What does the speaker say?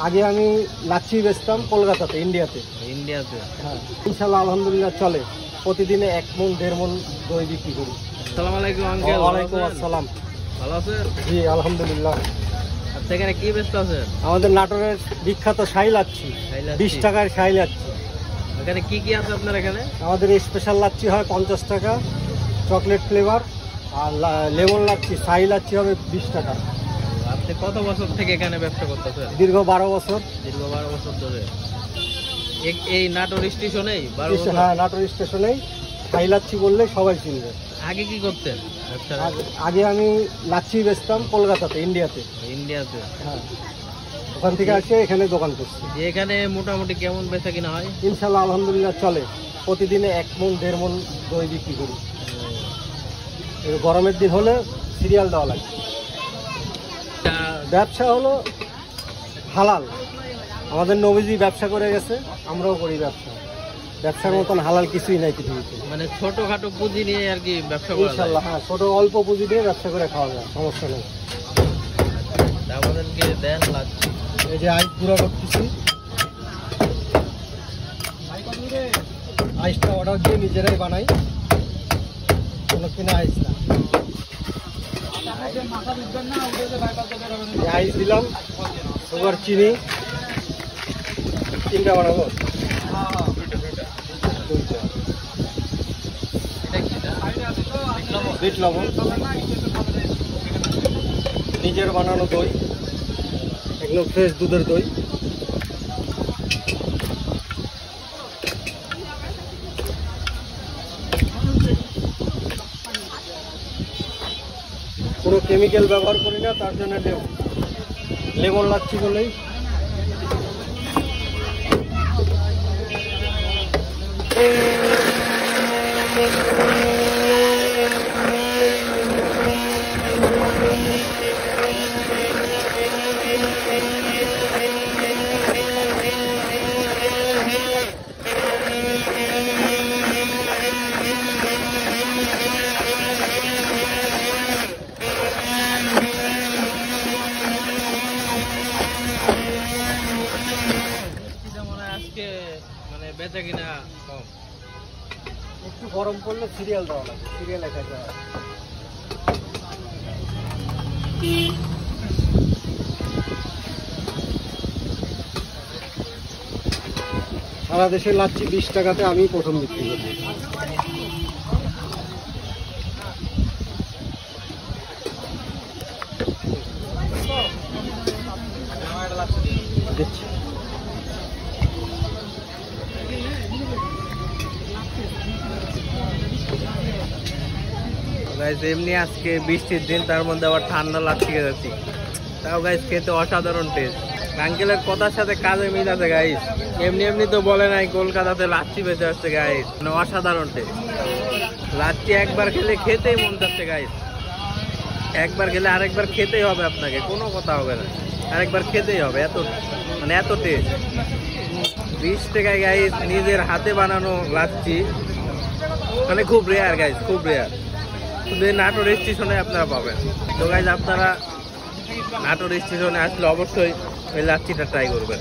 আগে আমি লাচ্ছি বেচতাম কলকাতাতে, ইন্ডিয়াতে। হ্যাঁ, ইনশাল্লাহ আলহামদুলিল্লাহ চলে। প্রতিদিনে 1 মণ 1.5 মণ দই বিক্রি করি। আসসালামু আলাইকুম আঙ্কেল। ওয়ালাইকুম আসসালাম। ভালো আছেন? জি আলহামদুলিল্লাহ। আচ্ছা, এখানে কি বেচতে আছেন? আমাদের নাটোরের বিখ্যাত শাহী লাচ্ছি, 20 টাকার শাহী লাচ্ছি। এখানে কি কি আছে আপনার এখানে? আমাদের স্পেশাল লাচ্ছি হয় 50 টাকা, চকলেট ফ্লেভার, আর লেমন লাচ্ছি, শাহী লাচ্ছি হবে 20 টাকা। আপনি কত বছর থেকে এখানে ব্যবসা করতেছেন? দীর্ঘ 12 বছর। দীর্ঘ 12 বছর ধরে এই নাটোর স্টেশনেই? 12 বছর? হ্যাঁ, নাটোর স্টেশনেই শাহী লাচ্ছি বললে সবাই চিনবে। আগে কি করতেন ব্যবসা? আগে আমি লাচ্ছি বেচতাম কলকাতাতে, ইন্ডিয়াতে। হ্যাঁ, ওখান থেকে আসে এখানে দোকান করছি। যে এখানে মোটামুটি কেমন বেচা কিনা হয়? ইনশাল্লাহ আলহামদুলিল্লাহ চলে। প্রতিদিনে 1 মণ 1.5 মণ দই বিক্রি করি। গরমের দিন হলে সিরিয়াল দেওয়া লাগে। ব্যবসা হলো হালাল। আমাদের নবীজি ব্যবসা করে গেছে, আমরাও করি ব্যবসা। ব্যবসার মতন হালাল কিছুই নাই পৃথিবীতে। মানে ছোটখাটো পুঁজি নিয়ে আর কি ব্যবসা করা যায়? ইনশাল্লাহ হ্যাঁ, ছোট অল্প পুঁজি দিয়ে ব্যবসা করে খাওয়া যায়, সমস্যা নেই। আমাদেরকে দেন লাচ্ছি। এই যে আইস গুঁড়া করতেছি, আইসটা অর্ডার দিয়ে নিজেরাই বানাই, কোনো কিনা আইস না। আইস দিলাম, সুগার, চিনি, 3টা বানাবো। বিট লবণ, নিজের বানানো দই, একদম ফ্রেশ দুধের দই। কোনো কেমিক্যাল ব্যবহার করি না, তার জন্য লেমন লাচ্ছি বলেই। আজকে মানে বেচা কিনা কম। একটু গরম পড়লে সিরিয়াল দেওয়া লাগে, সিরিয়াল লেখা দেওয়া। সারা দেশে লাচ্ছি 20 টাকাতে আমি প্রথম বিক্রি করি। দিচ্ছি। গাইস, এমনি আজকে বৃষ্টির দিন, তার মধ্যে আবার ঠান্ডা লাচ্ছি খেয়ে যাচ্ছি। তাও গাইস খেতে অসাধারণ টেস্ট। আঙ্কেলের কথার সাথে কাজে মিল আছে গাইস। এমনি এমনি তো বলে নাই কলকাতাতে লাচ্ছি বেঁচে আসছে গাইস। মানে অসাধারণ টেস্ট। লাচ্ছি একবার খেলে খেতেই মন যাচ্ছে গাইস। একবার খেলে আরেকবার খেতেই হবে আপনাকে, কোনো কথা হবে না, আরেকবার খেতেই হবে। এত টেস্ট। 20 টাকায় গাইস নিজের হাতে বানানো লাচ্ছি, মানে খুব রেয়ার গাইস, খুব রেয়ার। শুধু নাটোর স্টেশনে আপনারা পাবেন। তো গাইস, আপনারা নাটোর স্টেশনে আসলে অবশ্যই এই লাচ্ছিটা ট্রাই করবেন।